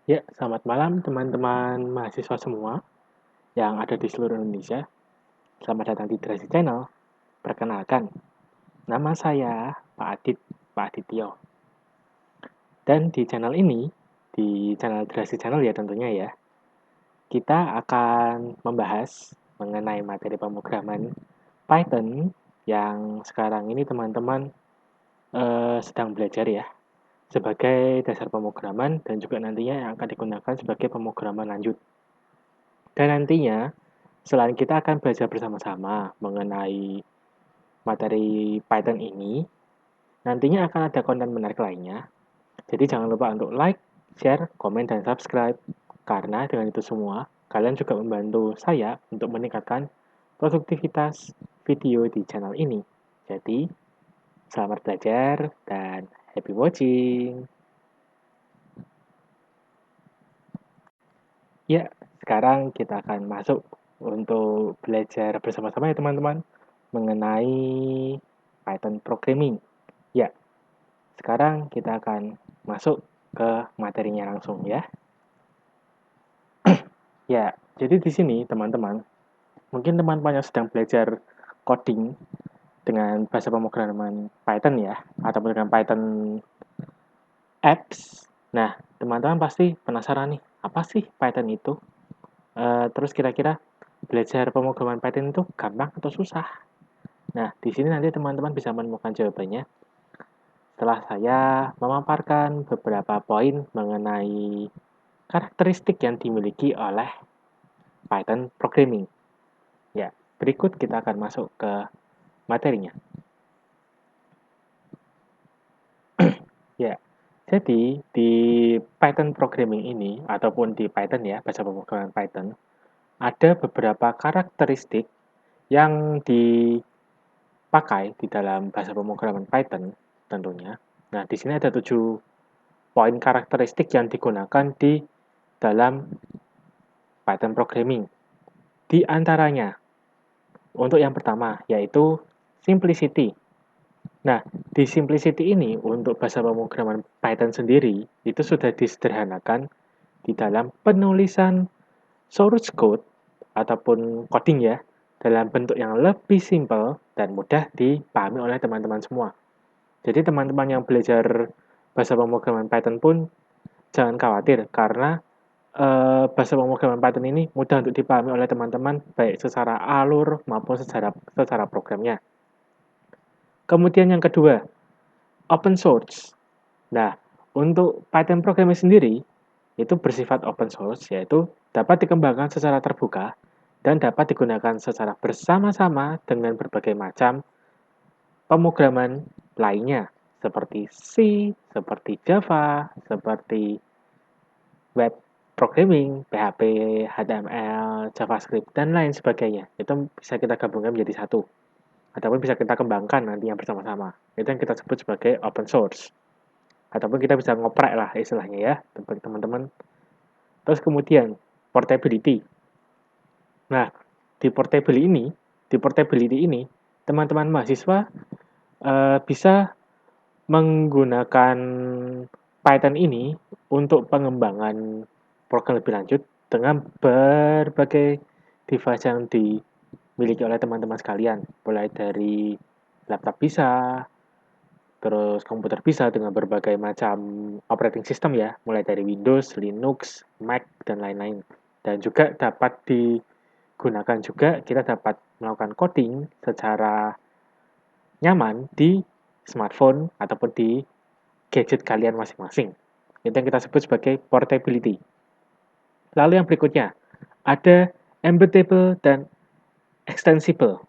Ya, selamat malam teman-teman mahasiswa semua yang ada di seluruh Indonesia. Selamat datang di Drasi Channel. Perkenalkan, nama saya Pak Adityo. Dan di channel ini, di channel Drasi Channel ya tentunya ya, kita akan membahas mengenai materi pemrograman Python yang sekarang ini teman-teman sedang belajar ya, sebagai dasar pemrograman dan juga nantinya yang akan digunakan sebagai pemrograman lanjut. Dan nantinya, selain kita akan belajar bersama-sama mengenai materi Python ini, nantinya akan ada konten menarik lainnya. Jadi jangan lupa untuk like, share, komen, dan subscribe. Karena dengan itu semua, kalian juga membantu saya untuk meningkatkan produktivitas video di channel ini. Jadi, selamat belajar dan happy watching. Ya, sekarang kita akan masuk untuk belajar bersama-sama ya teman-teman mengenai Python programming. Ya, sekarang kita akan masuk ke materinya langsung ya. Ya, jadi di sini teman-teman, mungkin teman-teman yang sedang belajar coding dengan bahasa pemrograman Python ya, ataupun dengan Python apps. Nah, teman-teman pasti penasaran nih, apa sih Python itu? Terus kira-kira belajar pemrograman Python itu gampang atau susah? Nah, di sini nanti teman-teman bisa menemukan jawabannya setelah saya memaparkan beberapa poin mengenai karakteristik yang dimiliki oleh Python programming. Ya, berikut kita akan masuk ke materinya. Ya, jadi di Python programming ini ataupun di Python ya, bahasa pemrograman Python, ada beberapa karakteristik yang dipakai di dalam bahasa pemrograman Python tentunya. Nah, di sini ada 7 poin karakteristik yang digunakan di dalam Python programming. Di antaranya, untuk yang pertama, yaitu simplicity. Nah, di simplicity ini, untuk bahasa pemrograman Python sendiri, itu sudah disederhanakan di dalam penulisan source code ataupun coding ya, dalam bentuk yang lebih simpel dan mudah dipahami oleh teman-teman semua. Jadi teman-teman yang belajar bahasa pemrograman Python pun jangan khawatir, karena bahasa pemrograman Python ini mudah untuk dipahami oleh teman-teman baik secara alur maupun secara programnya. Kemudian yang kedua, open source. Nah, untuk Python programming sendiri itu bersifat open source, yaitu dapat dikembangkan secara terbuka dan dapat digunakan secara bersama-sama dengan berbagai macam pemrograman lainnya seperti C, seperti Java, seperti web programming, PHP, HTML, JavaScript, dan lain sebagainya. Itu bisa kita gabungkan menjadi satu. Ataupun bisa kita kembangkan nantinya bersama-sama. Itu yang kita sebut sebagai open source. Ataupun kita bisa ngoprek lah istilahnya ya, teman-teman. Terus kemudian, portability. Nah, di portability ini, teman-teman mahasiswa bisa menggunakan Python ini untuk pengembangan program lebih lanjut dengan berbagai device yang dimiliki oleh teman-teman sekalian, mulai dari laptop bisa, terus komputer bisa dengan berbagai macam operating system ya, mulai dari Windows, Linux, Mac, dan lain-lain. Dan juga dapat digunakan juga, kita dapat melakukan coding secara nyaman di smartphone ataupun di gadget kalian masing-masing. Itu yang kita sebut sebagai portability. Lalu yang berikutnya, ada embeddable dan extensible.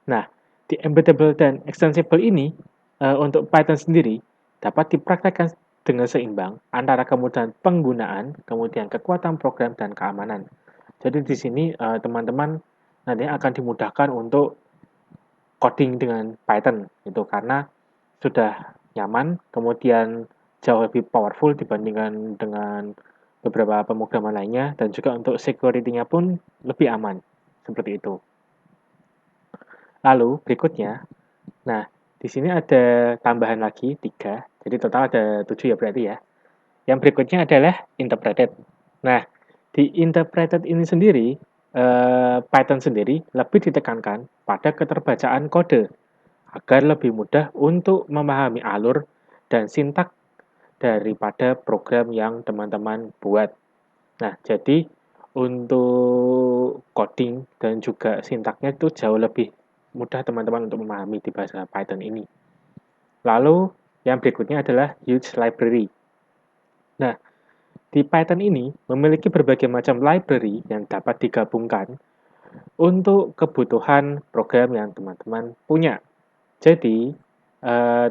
Nah, di embeddable dan extensible ini, untuk Python sendiri, dapat dipraktekkan dengan seimbang antara kemudahan penggunaan, kemudian kekuatan program, dan keamanan. Jadi di sini teman-teman nanti akan dimudahkan untuk coding dengan Python, itu karena sudah nyaman, kemudian jauh lebih powerful dibandingkan dengan beberapa pemrograman lainnya, dan juga untuk security-nya pun lebih aman, seperti itu. Lalu berikutnya, nah di sini ada tambahan lagi 3, jadi total ada 7 ya berarti ya. yang berikutnya adalah interpreted. Nah, di interpreted ini sendiri, Python sendiri lebih ditekankan pada keterbacaan kode agar lebih mudah untuk memahami alur dan sintak daripada program yang teman-teman buat. Nah, jadi untuk coding dan juga sintaknya itu jauh lebih mudah teman-teman untuk memahami di bahasa Python ini. Lalu yang berikutnya adalah huge library. Nah, di Python ini memiliki berbagai macam library yang dapat digabungkan untuk kebutuhan program yang teman-teman punya. Jadi,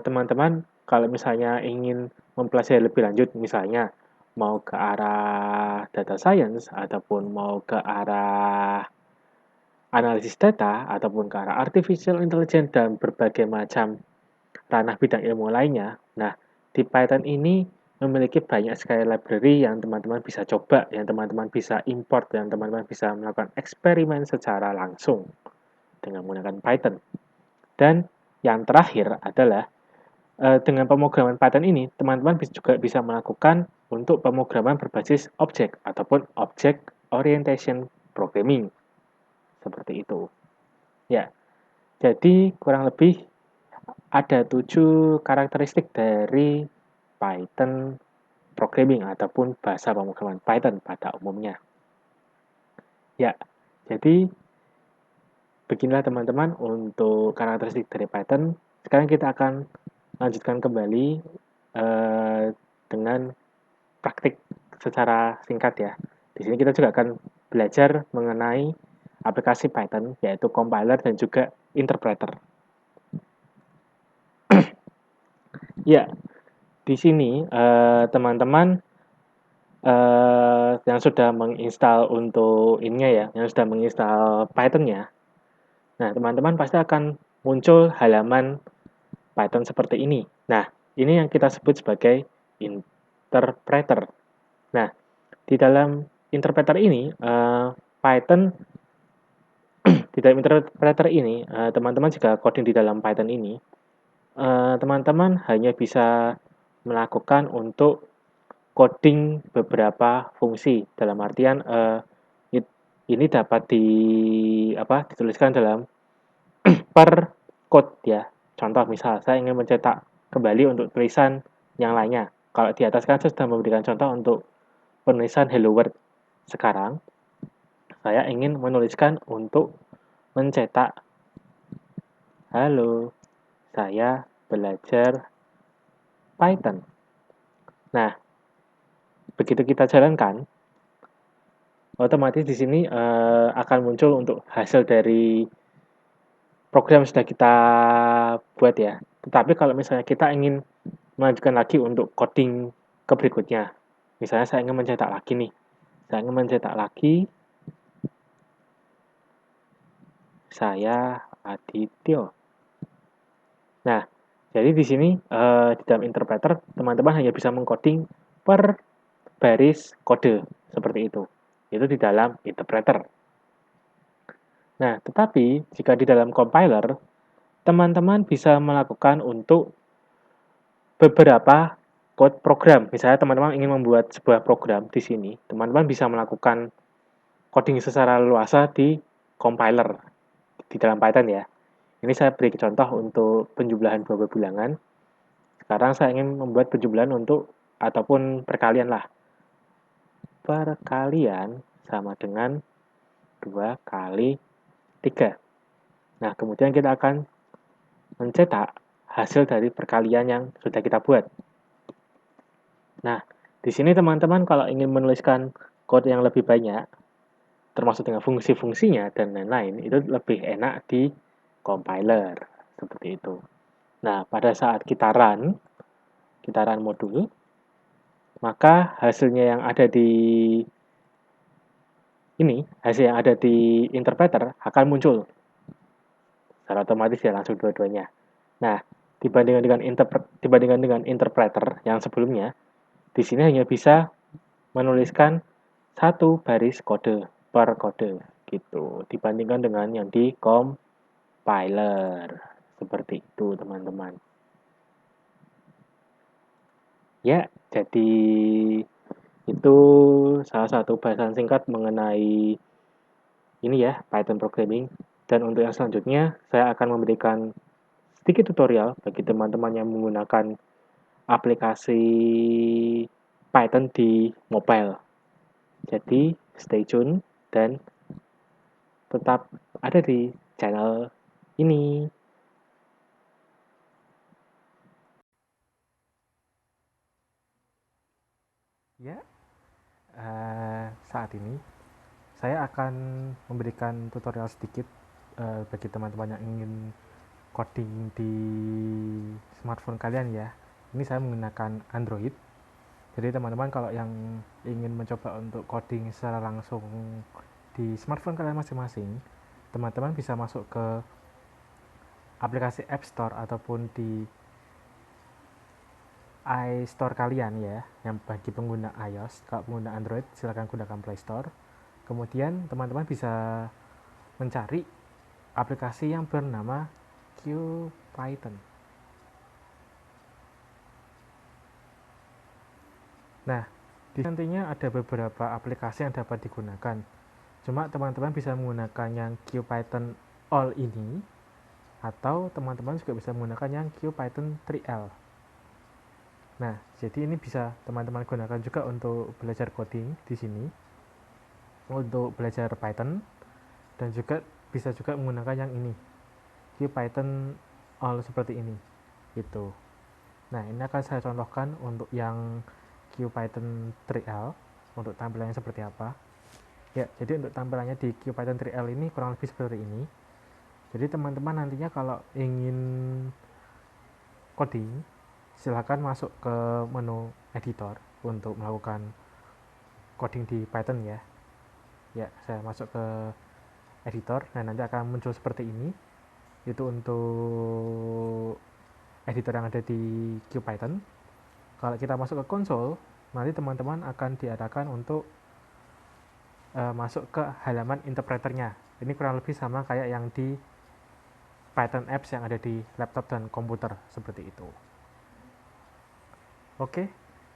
teman-teman kalau misalnya ingin mempelajari lebih lanjut, misalnya mau ke arah data science ataupun mau ke arah analisis data ataupun ke arah artificial intelligence dan berbagai macam ranah bidang ilmu lainnya. Nah, di Python ini memiliki banyak sekali library yang teman-teman bisa coba, yang teman-teman bisa import, yang teman-teman bisa melakukan eksperimen secara langsung dengan menggunakan Python. Dan yang terakhir adalah dengan pemrograman Python ini, teman-teman juga bisa melakukan untuk pemrograman berbasis objek ataupun object orientation programming. Seperti itu. Ya, jadi kurang lebih ada 7 karakteristik dari Python programming ataupun bahasa pemrograman Python pada umumnya. Ya, jadi beginilah teman-teman untuk karakteristik dari Python. Sekarang kita akan lanjutkan kembali dengan praktik secara singkat ya. Di sini kita juga akan belajar mengenai aplikasi Python, yaitu compiler dan juga interpreter. Ya, di sini teman-teman yang sudah menginstal untuk ininya ya, yang sudah menginstal Python-nya. Nah, teman-teman pasti akan muncul halaman Python seperti ini. Nah, ini yang kita sebut sebagai interpreter. Nah, di dalam interpreter ini, Python di dalam interpreter ini, teman-teman jika coding di dalam Python ini, teman-teman hanya bisa melakukan untuk coding beberapa fungsi. Dalam artian, ini dapat dituliskan dalam per code ya. Contoh misal, saya ingin mencetak kembali untuk tulisan yang lainnya. Kalau di atas kan saya sudah memberikan contoh untuk penulisan hello world. Sekarang, saya ingin menuliskan untuk mencetak halo, saya belajar Python. Nah, begitu kita jalankan, otomatis di sini akan muncul untuk hasil dari program yang sudah kita buat ya. Tetapi kalau misalnya kita ingin melanjutkan lagi untuk coding ke berikutnya, misalnya saya ingin mencetak lagi nih, saya ingin mencetak lagi, saya Adityo. Nah, jadi di sini di dalam interpreter teman-teman hanya bisa mengcoding per baris kode seperti itu. Itu di dalam interpreter. Nah, tetapi jika di dalam compiler teman-teman bisa melakukan untuk beberapa code program. Misalnya teman-teman ingin membuat sebuah program di sini, teman-teman bisa melakukan coding secara luasa di compiler di dalam Python ya. Ini saya beri contoh untuk penjumlahan dua bilangan. Sekarang saya ingin membuat penjumlahan untuk ataupun perkalian lah. Perkalian sama dengan 2 kali 3. Nah, kemudian kita akan mencetak hasil dari perkalian yang sudah kita buat. Nah, di sini teman-teman kalau ingin menuliskan kode yang lebih banyak, termasuk dengan fungsi-fungsinya dan lain-lain, itu lebih enak di compiler. Seperti itu. Nah, pada saat kita run modul, maka hasilnya yang ada di hasil yang ada di interpreter akan muncul. Secara otomatis ya langsung dua-duanya. Nah, dibandingkan dengan interpreter yang sebelumnya, di sini hanya bisa menuliskan satu baris kode per kode gitu dibandingkan dengan yang di compiler seperti itu teman-teman ya. Jadi itu salah satu bahasan singkat mengenai ini ya, Python programming. Dan untuk yang selanjutnya, saya akan memberikan sedikit tutorial bagi teman-teman yang menggunakan aplikasi Python di mobile. Jadi, stay tune dan tetap ada di channel ini. Ya, saat ini saya akan memberikan tutorial sedikit bagi teman-teman yang ingin coding di smartphone kalian ya. Ini saya menggunakan Android. Jadi teman-teman kalau yang ingin mencoba untuk coding secara langsung di smartphone kalian masing-masing, teman-teman bisa masuk ke aplikasi App Store ataupun di iStore kalian ya, yang bagi pengguna iOS. Kalau pengguna Android silahkan gunakan Play Store. Kemudian teman-teman bisa mencari aplikasi yang bernama QPython. Nah, di nantinya ada beberapa aplikasi yang dapat digunakan. Cuma teman-teman bisa menggunakan yang QPython All ini, atau teman-teman juga bisa menggunakan yang QPython 3L. Nah, jadi ini bisa teman-teman gunakan juga untuk belajar coding di sini, untuk belajar Python, dan juga bisa juga menggunakan yang ini, QPython All seperti ini. Gitu. Nah, ini akan saya contohkan untuk yang QPython 3L, untuk tampilannya seperti apa. Ya, jadi untuk tampilannya di QPython 3L ini kurang lebih seperti ini. Jadi teman-teman nantinya kalau ingin coding, silahkan masuk ke menu editor untuk melakukan coding di Python ya. Ya, saya masuk ke editor, dan nanti akan muncul seperti ini. Itu untuk editor yang ada di QPython. Kalau kita masuk ke konsol, nanti teman-teman akan diarahkan untuk masuk ke halaman interpreternya. Ini kurang lebih sama kayak yang di Python apps yang ada di laptop dan komputer, seperti itu. Oke,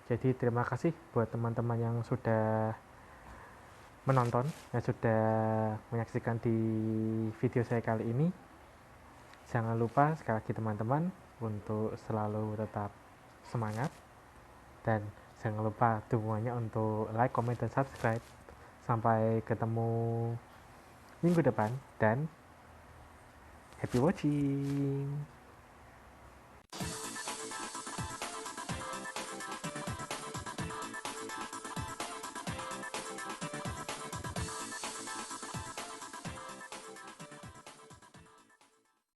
jadi terima kasih buat teman-teman yang sudah menonton, yang sudah menyaksikan di video saya kali ini. Jangan lupa sekali lagi teman-teman untuk selalu tetap semangat, dan jangan lupa dukungannya untuk like, comment, dan subscribe. Sampai ketemu minggu depan, dan happy watching.